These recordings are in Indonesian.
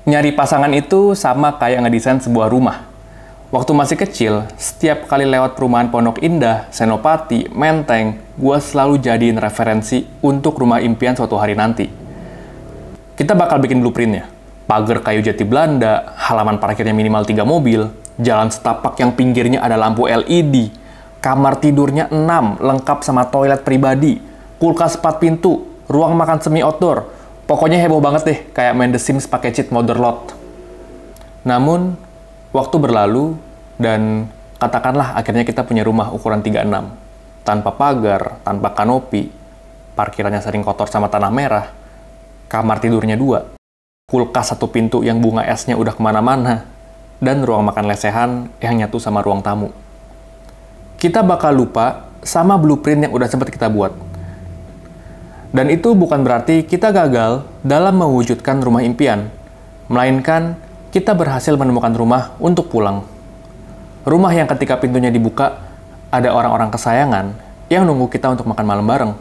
Nyari pasangan itu sama kayak ngedesain sebuah rumah. Waktu masih kecil, setiap kali lewat perumahan Pondok Indah, Senopati, Menteng, gue selalu jadiin referensi untuk rumah impian suatu hari nanti. Kita bakal bikin blueprintnya. Pagar kayu jati Belanda, halaman parkirnya minimal 3 mobil, jalan setapak yang pinggirnya ada lampu LED, kamar tidurnya 6, lengkap sama toilet pribadi, kulkas 4 pintu, ruang makan semi outdoor. Pokoknya heboh banget deh, kayak main The Sims pakai cheat mode lot. Namun, waktu berlalu, dan katakanlah akhirnya kita punya rumah ukuran 36. Tanpa pagar, tanpa kanopi, parkirannya sering kotor sama tanah merah, kamar tidurnya 2, kulkas 1 pintu yang bunga esnya udah kemana-mana, dan ruang makan lesehan yang nyatu sama ruang tamu. Kita bakal lupa sama blueprint yang udah sempat kita buat. Dan itu bukan berarti kita gagal dalam mewujudkan rumah impian, melainkan kita berhasil menemukan rumah untuk pulang. Rumah yang ketika pintunya dibuka, ada orang-orang kesayangan yang nunggu kita untuk makan malam bareng.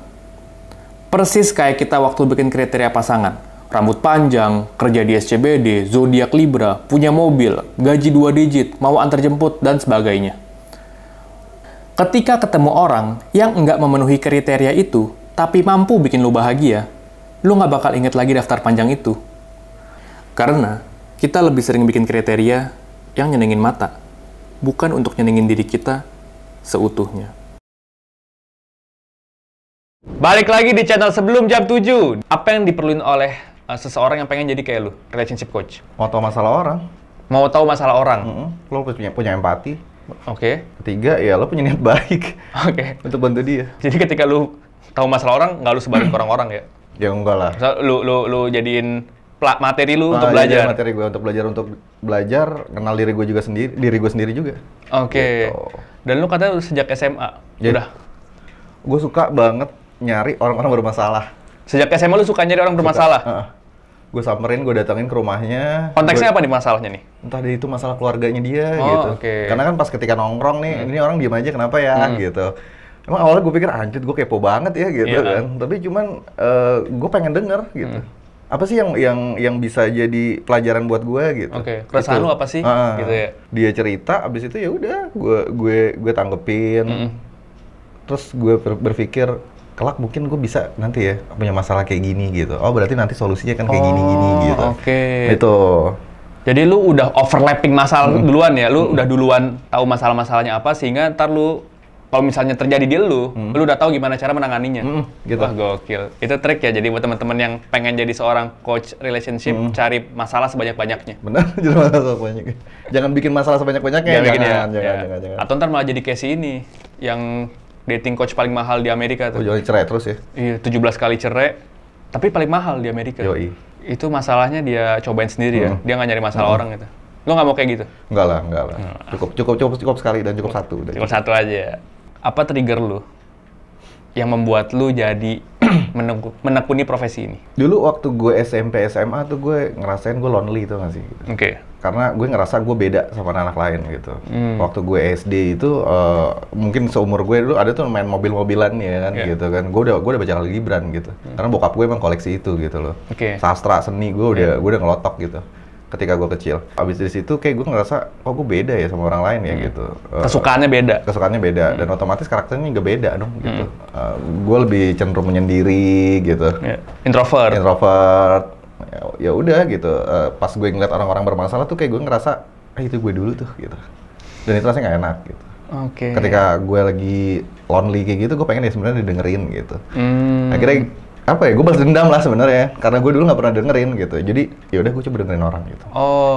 Persis kayak kita waktu bikin kriteria pasangan. Rambut panjang, kerja di SCBD, zodiak Libra, punya mobil, gaji 2 digit, mau antar jemput, dan sebagainya. Ketika ketemu orang yang nggak memenuhi kriteria itu, tapi mampu bikin lu bahagia, lu nggak bakal inget lagi daftar panjang itu. Karena kita lebih sering bikin kriteria yang nyenengin mata, bukan untuk nyenengin diri kita seutuhnya. Balik lagi di channel sebelum jam 7. Apa yang diperluin oleh seseorang yang pengen jadi kayak lu, relationship coach? Mau tahu masalah orang. Mau tahu masalah orang? Lo punya empati. Oke. Ketiga, ya lo punya niat baik. Oke. Untuk bantu dia. Jadi ketika lu tahu masalah orang, nggak lu sebarin ke orang-orang ya? Ya enggak lah. Misal lu jadiin materi lu untuk belajar? Iya, materi gue untuk belajar, kenal diri gue sendiri juga. Oke. Gitu. Dan lu katanya sejak SMA? Ya. Udah? Gue suka banget nyari orang-orang bermasalah. Sejak SMA lu suka nyari orang bermasalah? Gue samperin, gue datangin ke rumahnya. Konteksnya apa nih masalahnya nih? Entah itu masalah keluarganya dia gitu. Okay. Karena kan pas ketika nongkrong nih, ini orang diem aja kenapa ya gitu. Emang awalnya gue pikir anjir gue kepo banget ya gitu kan. Tapi cuman gue pengen denger gitu. Apa sih yang bisa jadi pelajaran buat gue gitu. Oke. Keresahan lu apa sih? Gitu ya. Dia cerita, abis itu ya udah gue tanggepin. Terus gue berpikir kelak mungkin gue bisa nanti ya punya masalah kayak gini gitu. Oh berarti nanti solusinya kan kayak gini gitu. Oke. Itu. Jadi lu udah overlapping masalah duluan ya? Lu udah duluan tahu masalah-masalahnya apa sehingga ntar lu kalau misalnya terjadi di lu udah tahu gimana cara menanganinya. Gitu. Wah gokil. Itu trik ya, jadi buat teman-teman yang pengen jadi seorang coach relationship, cari masalah sebanyak-banyaknya. Benar, jadi masalah sebanyak. Jangan bikin masalah sebanyak-banyaknya. Jangan. Atau ntar malah jadi kayak si ini, yang dating coach paling mahal di Amerika tuh. Oh, jangan cerai terus ya? Iya, 17 kali cerai, tapi paling mahal di Amerika. Yoi. Itu masalahnya dia cobain sendiri ya, dia nggak nyari masalah orang gitu. Lo nggak mau kayak gitu? Enggak lah. Cukup sekali dan cukup satu. Cukup satu aja. Apa trigger lu yang membuat lu jadi menekuni profesi ini? Dulu waktu gue SMP, SMA tuh gue ngerasain gue lonely tuh nggak sih? Oke. Karena gue ngerasa gue beda sama anak lain gitu. Waktu gue SD itu mungkin seumur gue dulu ada tuh main mobil-mobilan ya kan gitu kan. Gue udah baca Khalil Gibran gitu. Karena bokap gue emang koleksi itu gitu loh. Sastra, seni gue udah ngelotok gitu. Ketika gue kecil. Abis dari situ kayak gue ngerasa, oh gue beda ya sama orang lain ya gitu. Kesukaannya beda? Dan otomatis karakternya juga beda dong gitu. Gue lebih cenderung menyendiri gitu. Introvert. Ya udah gitu. Pas gue ngeliat orang-orang bermasalah tuh kayak gue ngerasa, itu gue dulu tuh gitu. Dan itu rasanya nggak enak gitu. Ketika gue lagi lonely kayak gitu, gue pengen ya sebenarnya didengerin gitu. Akhirnya apa ya, gue balas dendam lah sebenarnya karena gue dulu nggak pernah dengerin gitu. Jadi ya udah gue coba dengerin orang gitu.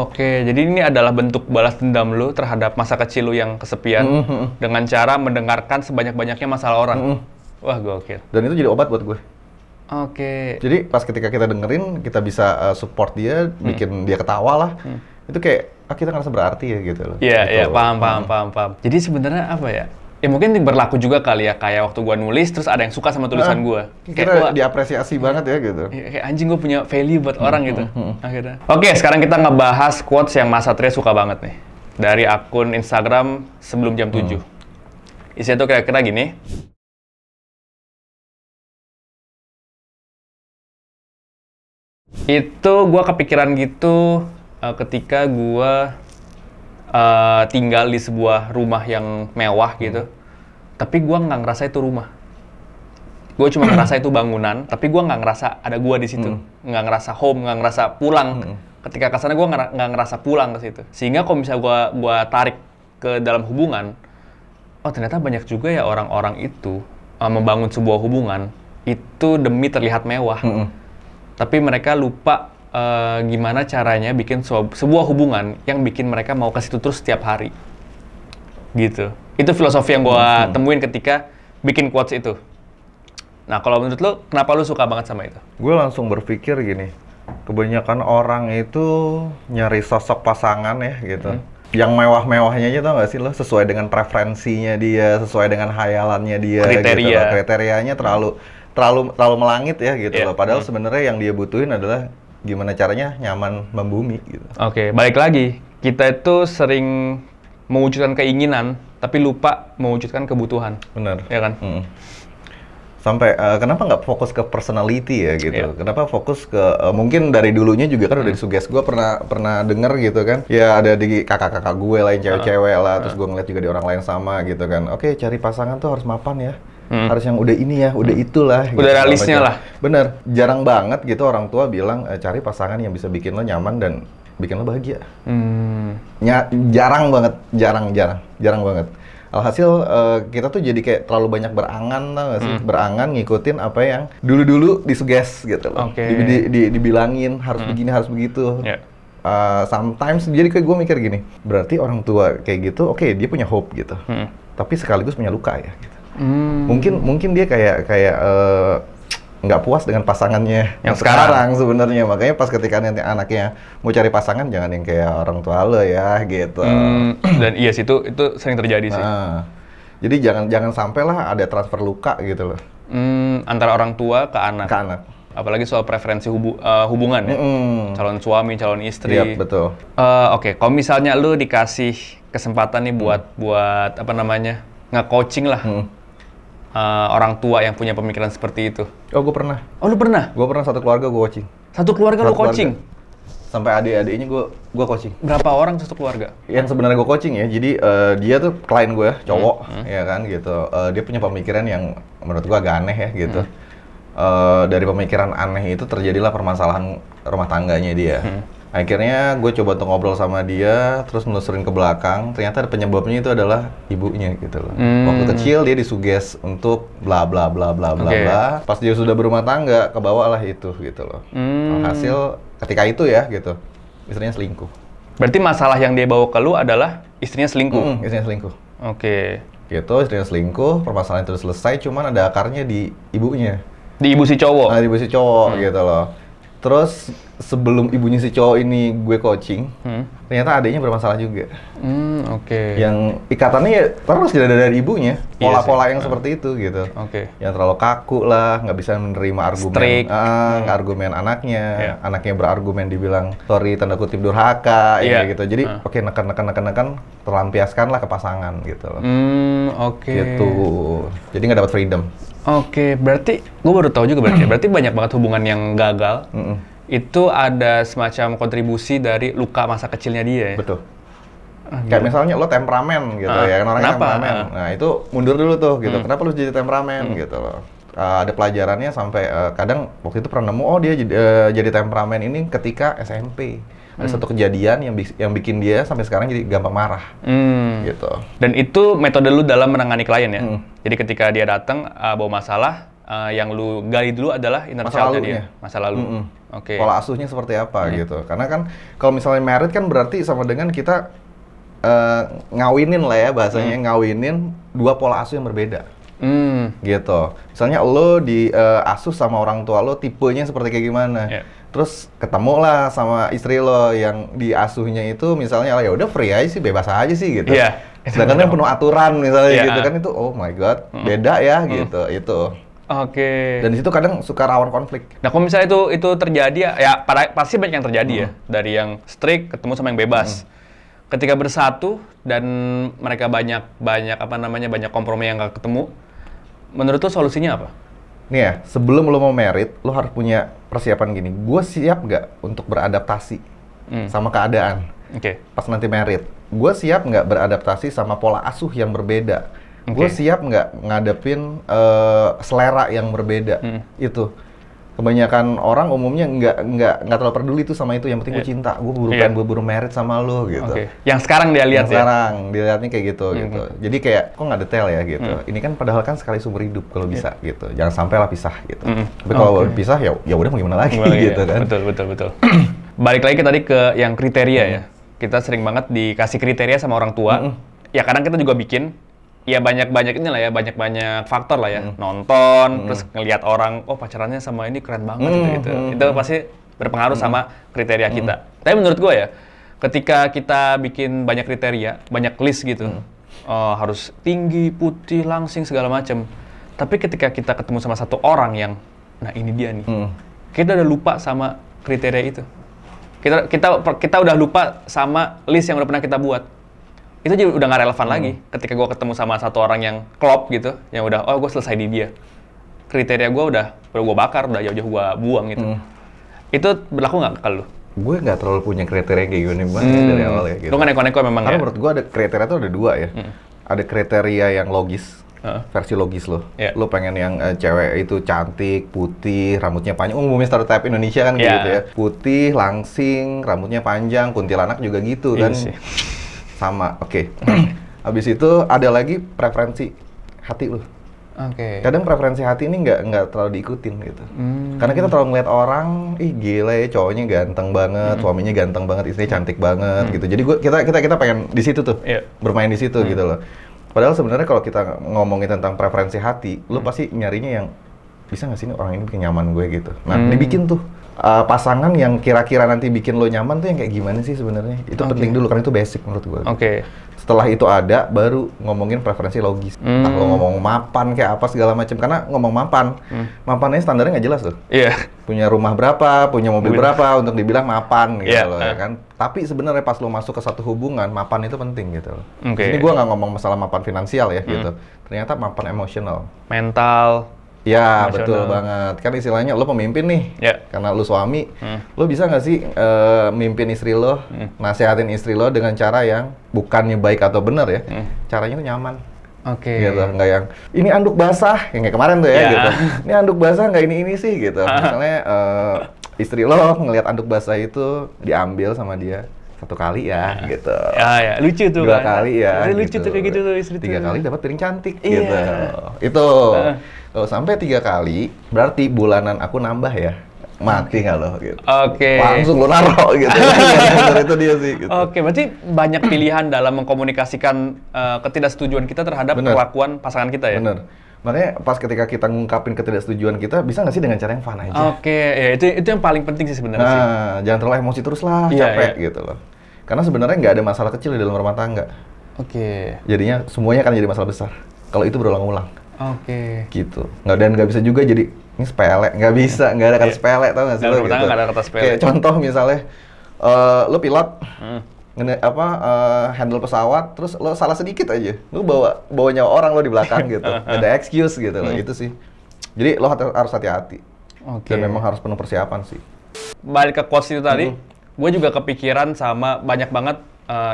Oke, jadi ini adalah bentuk balas dendam lu terhadap masa kecil lu yang kesepian dengan cara mendengarkan sebanyak-banyaknya masalah orang. Wah gokil. Dan itu jadi obat buat gue. Oke. Jadi pas ketika kita dengerin, kita bisa support dia, bikin dia ketawa lah. Itu kayak kita ngerasa berarti ya gitu loh. Iya, paham. Jadi sebenarnya apa ya? Ya mungkin berlaku juga kali ya, kayak waktu gua nulis terus ada yang suka sama tulisan gua. Kayak diapresiasi banget ya gitu. Kayak anjing gua punya value buat orang gitu. Akhirnya. Oke, sekarang kita ngebahas quotes yang Mas Satria suka banget nih. Dari akun Instagram sebelum jam 7. Isinya tuh kira-kira gini. Itu gua kepikiran gitu ketika gue tinggal di sebuah rumah yang mewah gitu, tapi gue nggak ngerasa itu rumah. Gue cuma ngerasa itu bangunan, tapi gue nggak ngerasa ada gue di situ, nggak ngerasa home, nggak ngerasa pulang. Ketika kesana gue nggak ngerasa pulang ke situ. Sehingga kalau misalnya gue tarik ke dalam hubungan, oh ternyata banyak juga ya orang-orang itu membangun sebuah hubungan itu demi terlihat mewah. Tapi mereka lupa gimana caranya bikin sebuah hubungan yang bikin mereka mau ke situ terus setiap hari. Gitu. Itu filosofi yang gue temuin ketika bikin quotes itu. Nah, kalau menurut lo, kenapa lo suka banget sama itu? Gue langsung berpikir gini, kebanyakan orang itu nyari sosok pasangan ya gitu. Yang mewah-mewahnya aja tau gak sih lo, sesuai dengan preferensinya dia, sesuai dengan hayalannya dia. Kriteria. Gitu. Kriterianya terlalu melangit ya gitu loh. Padahal sebenarnya yang dia butuhin adalah gimana caranya nyaman membumi gitu. Oke, balik lagi. Kita itu sering mewujudkan keinginan, tapi lupa mewujudkan kebutuhan. Bener. Ya kan? Sampai kenapa nggak fokus ke personality ya gitu? Kenapa fokus ke mungkin dari dulunya juga kan udah disuges, gue pernah denger gitu kan? Ya ada di kakak-kakak gue lain cewek-cewek lah, terus gue ngeliat juga di orang lain sama gitu kan. Oke, cari pasangan tuh harus mapan ya, harus yang udah ini ya, udah itulah. Udah gitu, realisnya lah. Bener, jarang banget gitu orang tua bilang cari pasangan yang bisa bikin lo nyaman dan bikin lo bahagia. Jarang banget, jarang banget. Alhasil kita tuh jadi kayak terlalu banyak berangan, tau gak sih? Berangan ngikutin apa yang dulu-dulu disuges gitu loh. Dibilangin harus begini, harus begitu. Sometimes jadi kayak gue mikir gini, berarti orang tua kayak gitu, oke, dia punya hope gitu. Tapi sekaligus punya luka ya gitu. Mungkin dia kayak nggak puas dengan pasangannya yang sekarang sebenarnya. Makanya pas ketika nanti anaknya mau cari pasangan, jangan yang kayak orang tua lo ya gitu. Dan iya sih, itu sering terjadi sih. Jadi jangan sampai lah ada transfer luka gitu loh. Antara orang tua ke anak. Apalagi soal preferensi hubungan ya. Calon suami, calon istri. Iya, betul. Oke, kalau misalnya lu dikasih kesempatan nih buat apa namanya, nge-coaching lah. Orang tua yang punya pemikiran seperti itu. Oh, gue pernah. Oh, lu pernah? Gue pernah satu keluarga gue coaching. Satu keluarga lu coaching? Sampai adik-adiknya gue coaching. Berapa orang satu keluarga? Yang sebenarnya gue coaching ya, jadi dia tuh klien gue, cowok, ya kan gitu. Dia punya pemikiran yang menurut gue agak aneh ya gitu. Dari pemikiran aneh itu terjadilah permasalahan rumah tangganya dia. Akhirnya gue coba untuk ngobrol sama dia, terus nelusurin ke belakang, ternyata penyebabnya itu adalah ibunya gitu loh. Waktu kecil dia disuges untuk bla bla bla bla bla bla. Pas dia sudah berumah tangga, kebawalah itu gitu loh. Hasil ketika itu ya gitu, istrinya selingkuh. Berarti masalah yang dia bawa ke lu adalah istrinya selingkuh? Istrinya selingkuh. Oke. Gitu, istrinya selingkuh, permasalahan itu selesai, cuman ada akarnya di ibunya. Di ibu si cowok? Di ibu si cowok gitu loh. Terus sebelum ibunya si cowok ini gue coaching, ternyata adiknya bermasalah juga. Yang ikatannya ya terus dari ibunya, pola-pola yang seperti itu gitu. Yang terlalu kaku lah, nggak bisa menerima argumen, argumen anaknya, anaknya berargumen dibilang sorry tanda kutip durhaka, gitu. Jadi neken, terlampiaskan lah ke pasangan gitu. Gitu. Jadi nggak dapat freedom. Berarti gue baru tahu juga berarti banyak banget hubungan yang gagal. Itu ada semacam kontribusi dari luka masa kecilnya dia ya? Betul. Kayak misalnya lo temperamen gitu ya, kan orangnya temperamen. Nah itu mundur dulu tuh gitu, kenapa lo jadi temperamen gitu loh. Ada pelajarannya sampai kadang waktu itu pernah nemu, oh dia jadi temperamen ini ketika SMP. Ada satu kejadian yang bikin dia sampai sekarang jadi gampang marah, gitu. Dan itu metode lu dalam menangani klien ya? Jadi ketika dia datang bawa masalah, yang lu gali dulu adalah inner child-nya dia, masa lalu. Pola asuhnya seperti apa gitu. Karena kan kalau misalnya married kan berarti sama dengan kita ngawinin lah ya bahasanya, ngawinin dua pola asuh yang berbeda. Gitu. Misalnya lo asuh sama orang tua lo tipenya seperti kayak gimana. Terus ketemu lah sama istri lo yang diasuhnya itu misalnya ya udah free aja sih, bebas aja sih gitu. Sedangkan yang penuh aturan misalnya gitu kan, itu oh my god, beda ya gitu itu. Dan di situ kadang suka rawan konflik. Nah, kalau misalnya itu terjadi ya pasti banyak yang terjadi ya, dari yang strict ketemu sama yang bebas. Ketika bersatu dan mereka banyak kompromi yang gak ketemu, menurut lo solusinya apa? Nih ya, sebelum lo mau married, lo harus punya persiapan gini. Gue siap nggak untuk beradaptasi sama keadaan. Pas nanti married, gue siap nggak beradaptasi sama pola asuh yang berbeda. Gue siap nggak ngadepin selera yang berbeda. Itu kebanyakan orang umumnya nggak terlalu peduli tuh sama itu. Yang penting gue cinta, gue buru married sama lo gitu. Yang sekarang dia lihat sekarang dilihatnya kayak gitu gitu. Jadi kayak kok nggak detail ya gitu. Ini kan padahal kan sekali seumur hidup kalau bisa gitu. Jangan sampai lah pisah gitu. Tapi kalau pisah ya udah mau gimana lagi gitu kan. Betul. Balik lagi tadi ke yang kriteria ya. Kita sering banget dikasih kriteria sama orang tua. Ya kadang kita juga bikin. Ya banyak-banyak inilah ya, banyak-banyak faktor lah ya. Nonton, terus ngelihat orang, oh pacarannya sama ini keren banget gitu. Itu pasti berpengaruh sama kriteria kita. Tapi menurut gue ya, ketika kita bikin banyak kriteria, banyak list gitu, harus tinggi, putih, langsing, segala macam. Tapi ketika kita ketemu sama satu orang yang, nah ini dia nih, kita udah lupa sama kriteria itu. Kita udah lupa sama list yang udah pernah kita buat. Itu juga udah nggak relevan lagi ketika gue ketemu sama satu orang yang klop gitu, yang udah, oh gue selesai di dia. Kriteria gue udah gue bakar, udah jauh-jauh gue buang gitu. Itu berlaku nggak ke lu? Gue nggak terlalu punya kriteria kayak gini banget dari awal ya gitu. Lu kan neko-neko memang. Karena menurut gue ada kriteria tuh ada dua ya. Ada kriteria yang logis, versi logis lo. Lo pengen yang cewek itu cantik, putih, rambutnya panjang. Umumnya stereotype Indonesia kan gitu ya. Putih, langsing, rambutnya panjang, kuntilanak juga gitu kan. Sama, Habis itu ada lagi preferensi hati lo. Kadang preferensi hati ini nggak terlalu diikutin gitu. Karena kita terlalu ngeliat orang, ih gila ya cowoknya ganteng banget, suaminya ganteng banget, istrinya cantik banget gitu. Jadi kita pengen di situ tuh, bermain di situ gitu loh. Padahal sebenarnya kalau kita ngomongin tentang preferensi hati, lo pasti nyarinya yang bisa nggak sih orang ini bikin nyaman gue gitu. Nah, dibikin tuh pasangan yang kira-kira nanti bikin lo nyaman tuh yang kayak gimana sih sebenarnya? Itu penting dulu karena itu basic menurut gue. Setelah itu ada, baru ngomongin preferensi logis. Entah lo ngomong mapan kayak apa segala macam. Karena ngomong mapan, mapannya standarnya nggak jelas tuh. Punya rumah berapa, punya mobil berapa untuk dibilang mapan gitu loh ya kan. Tapi sebenarnya pas lo masuk ke satu hubungan, mapan itu penting gitu loh. Ini gue nggak ngomong masalah mapan finansial ya gitu. Ternyata mapan emosional. Mental. Ya, betul banget. Kan istilahnya lo pemimpin nih, karena lo suami, lo bisa nggak sih mimpin istri lo, nasehatin istri lo dengan cara yang bukannya baik atau benar ya, caranya tuh nyaman. Gitu, nggak yang, ini anduk basah, yang kayak kemarin tuh ya gitu. Ini anduk basah nggak ini sih gitu. Misalnya istri lo ngelihat anduk basah itu diambil sama dia. 1 kali ya, gitu. Ya, lucu tuh 2 kali ya. Lucu tuh kayak gitu tuh istri 3 kali dapat piring cantik, gitu. Itu. Kalau sampai 3 kali, berarti bulanan aku nambah ya. Mati nggak lo gitu. Langsung lo naruh gitu. Itu dia sih gitu. Berarti banyak pilihan dalam mengkomunikasikan ketidaksetujuan kita terhadap perlakuan pasangan kita ya? Bener. Makanya pas ketika kita ngungkapin ketidaksetujuan kita, bisa nggak sih dengan cara yang fun aja? Ya itu yang paling penting sih sebenarnya. Jangan terlalu emosi terus lah, capek gitu loh. Karena sebenarnya nggak ada masalah kecil di dalam rumah tangga. Jadinya semuanya akan jadi masalah besar. Kalau itu berulang-ulang. Gitu. Nggak bisa juga jadi ini sepele, nggak bisa, nggak ada kata sepele, tau nggak sih lo gitu. Nggak ada kata sepele. Kayak contoh misalnya, lo pilot, handle pesawat, terus lo salah sedikit aja, lo bawa nyawa orang lo di belakang gitu, nggak ada excuse gitu loh, itu sih. Jadi lo harus hati-hati. Dan memang harus penuh persiapan sih. Balik ke quotes itu tadi, gue juga kepikiran sama banyak banget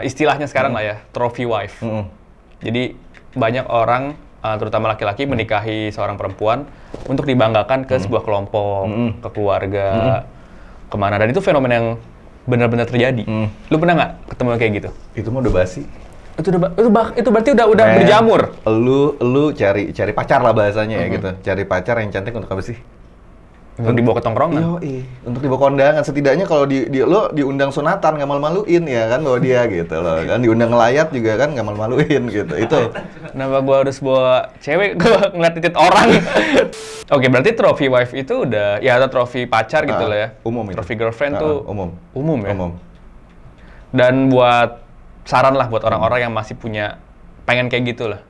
istilahnya sekarang lah ya, trophy wife. Jadi banyak orang, terutama laki-laki, menikahi seorang perempuan untuk dibanggakan ke sebuah kelompok, ke keluarga, kemana. Dan itu fenomena yang benar-benar terjadi. Lu pernah nggak ketemu kayak gitu? Itu mah udah basi. Itu berarti udah berjamur. Lu cari pacar lah bahasanya ya gitu. Cari pacar yang cantik untuk apa sih? Untuk dibawa ke tongkrongan. Untuk dibawa ke kondangan. Setidaknya kalau lo diundang sunatan nggak malu-maluin ya kan bawa dia gitu loh kan. Diundang ngelayat juga kan nggak malu-maluin gitu. Itu. Kenapa gua harus bawa cewek gua ngeliat titik orang? Berarti trophy wife itu udah ya, atau trophy pacar gitu lah ya. Umum itu. Trophy girlfriend tuh umum ya. Umum. Dan buat saran lah buat orang-orang yang masih pengen kayak gitu lah.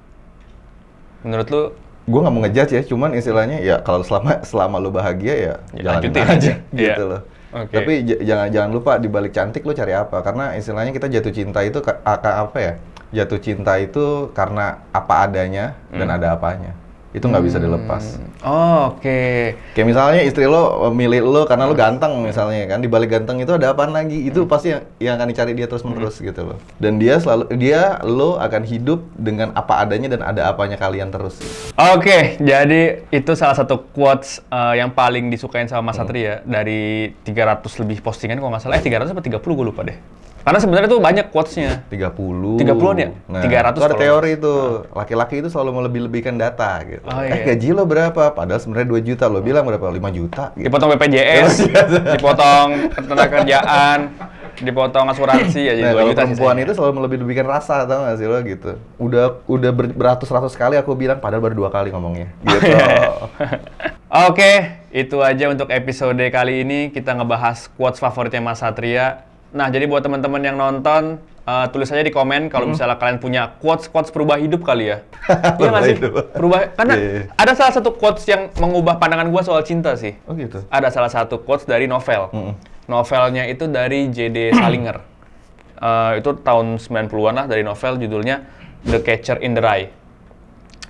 Menurut lu? Gue nggak mau ngejudge ya, cuman istilahnya ya kalau selama lu bahagia ya jalanin aja gitu loh. Tapi jangan lupa di balik cantik lu cari apa, karena istilahnya kita jatuh cinta itu apa ya? Jatuh cinta itu karena apa adanya dan ada apanya. Itu nggak bisa dilepas. Oh, oke. Kayak misalnya istri lo milih lo karena lo ganteng misalnya kan, di balik ganteng itu ada apaan lagi? Itu pasti yang akan dicari dia terus-menerus gitu loh. Dan lo akan hidup dengan apa adanya dan ada apanya kalian terus. Oke, jadi itu salah satu quotes yang paling disukain sama Mas Satria dari 300 lebih postingan kalau nggak salah. 300 atau 30 gue lupa deh. Karena sebenarnya tuh banyak quotes-nya. 30-an ya? Nah, 300 itu ada kalau teori tuh. Laki-laki itu selalu melebih-lebihkan data gitu. Oh, iya. Gaji lo berapa? Padahal sebenarnya 2 juta. Lo bilang berapa? 5 juta gitu. Dipotong BPJS, dipotong ketenaga kerjaan, dipotong asuransi ya jadi 2 Nah, kalau juta perempuan sisanya. itu selalu melebih-lebihkan rasa, tau gak sih lo gitu. Udah beratus-ratus kali aku bilang, padahal baru 2 kali ngomongnya. Gitu. Oke, itu aja untuk episode kali ini. Kita ngebahas quotes favoritnya Mas Satria. Nah, jadi buat teman-teman yang nonton, tulis aja di komen kalau misalnya kalian punya quotes perubah hidup kali ya. Iya nggak sih? Karena ada salah satu quotes yang mengubah pandangan gua soal cinta sih. Oh gitu? Ada salah satu quotes dari novel. Novelnya itu dari J.D. Salinger. Itu tahun 90-an lah, dari novel judulnya The Catcher in the Rye.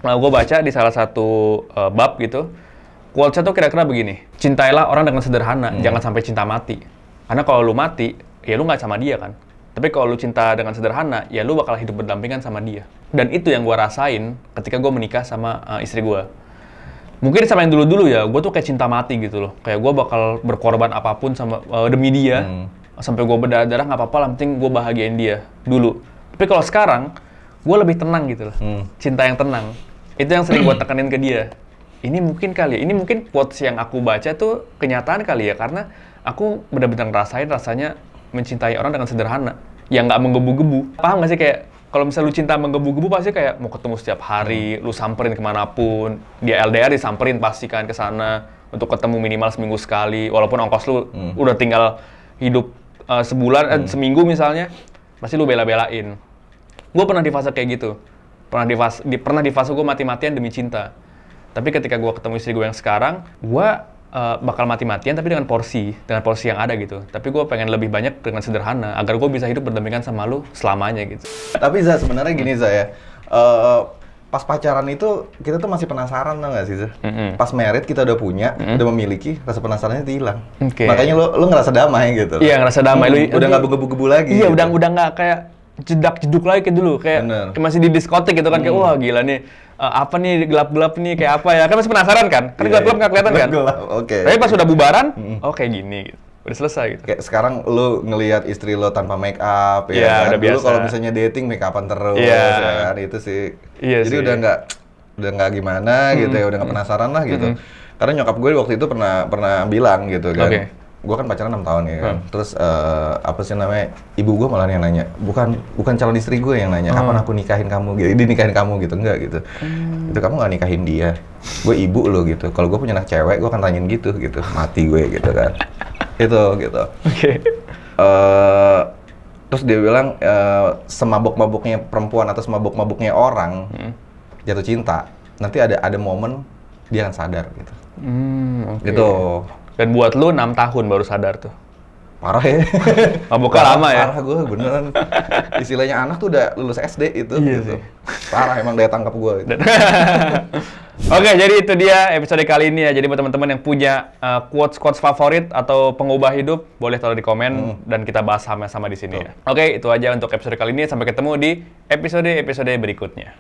Nah, gue baca di salah satu bab gitu, quotes-nya tuh kira-kira begini: cintailah orang dengan sederhana, jangan sampai cinta mati. Karena kalau lu mati, ya lu nggak sama dia kan. Tapi kalau lu cinta dengan sederhana, ya lu bakal hidup berdampingan sama dia. Dan itu yang gue rasain ketika gue menikah sama istri gue. Mungkin sama yang dulu-dulu ya, gue tuh kayak cinta mati gitu loh. Kayak gue bakal berkorban apapun sama demi dia. Sampai gue berdarah-darah nggak apa-apa lah, penting gue bahagiain dia dulu. Tapi kalau sekarang, gue lebih tenang gitu loh. Cinta yang tenang. Itu yang sering gue tekanin ke dia. Ini mungkin kali ya, ini mungkin quotes yang aku baca tuh kenyataan kali ya. Karena aku benar-benar ngerasain rasanya mencintai orang dengan sederhana, yang nggak menggebu-gebu. Paham nggak sih, kayak kalau misalnya lu cinta menggebu-gebu pasti kayak mau ketemu setiap hari, lu samperin kemanapun. Dia LDR disamperin pasti kan ke sana untuk ketemu minimal seminggu sekali. Walaupun ongkos lu udah tinggal hidup sebulan, seminggu misalnya, pasti lu bela-belain. Gue pernah di fase kayak gitu. Pernah di fase gue mati-matian demi cinta. Tapi ketika gue ketemu istri gue yang sekarang, gue bakal mati-matian tapi dengan porsi yang ada gitu. Tapi gue pengen lebih banyak dengan sederhana agar gue bisa hidup berdampingan sama lu selamanya gitu. Tapi Za, sebenarnya gini Za ya, pas pacaran itu kita tuh masih penasaran, tau gak sih Za? Pas married kita udah punya, udah memiliki, rasa penasarannya itu hilang. Makanya lu ngerasa damai gitu. Iya, ngerasa damai. Udah nggak menggebu-gebu lagi. Iya, gitu. udah nggak kayak jedak-jeduk lagi kayak dulu, kayak masih di diskotik gitu kan, kayak wah gila nih, apa nih gelap-gelap nih, kayak apa ya, kan masih penasaran kan, gelap-gelap nggak kelihatan kan. Oke. Tapi pas udah bubaran, oh kayak gini, gitu. Udah selesai gitu. Kayak sekarang lu ngelihat istri lo tanpa make up, ya kan? Udah Dulu biasa. kalau misalnya dating make upan terus, Iya. ya kan, itu sih. Iya Jadi sih. udah nggak gimana gitu ya, udah nggak penasaran lah gitu. Karena nyokap gue waktu itu pernah bilang gitu kan. Oke. Gue kan pacaran 6 tahun ya kan. Terus apa sih namanya? Ibu gue malah yang nanya. Bukan calon istri gue yang nanya, kapan aku nikahin kamu gitu. Dinikahin kamu gitu, enggak gitu. Itu kamu nggak nikahin dia. Gue ibu lo gitu. Kalau gue punya anak cewek, gue akan tanyain gitu. Mati gue gitu kan. Itu gitu. Oke. Terus dia bilang semabuk-mabuknya perempuan atau semabuk-mabuknya orang jatuh cinta, nanti ada momen dia akan sadar gitu. Oke. Gitu. Dan buat lu 6 tahun baru sadar tuh. Parah ya. Mabuknya lama ya. Parah gue beneran. Istilahnya anak tuh udah lulus SD itu. Iya gitu. sih. Parah emang daya tangkap gue. Gitu. Oke, jadi itu dia episode kali ini ya. Jadi buat teman-teman yang punya quotes favorit atau pengubah hidup, boleh taruh di komen dan kita bahas sama-sama di sini ya. Oke, itu aja untuk episode kali ini. Sampai ketemu di episode berikutnya.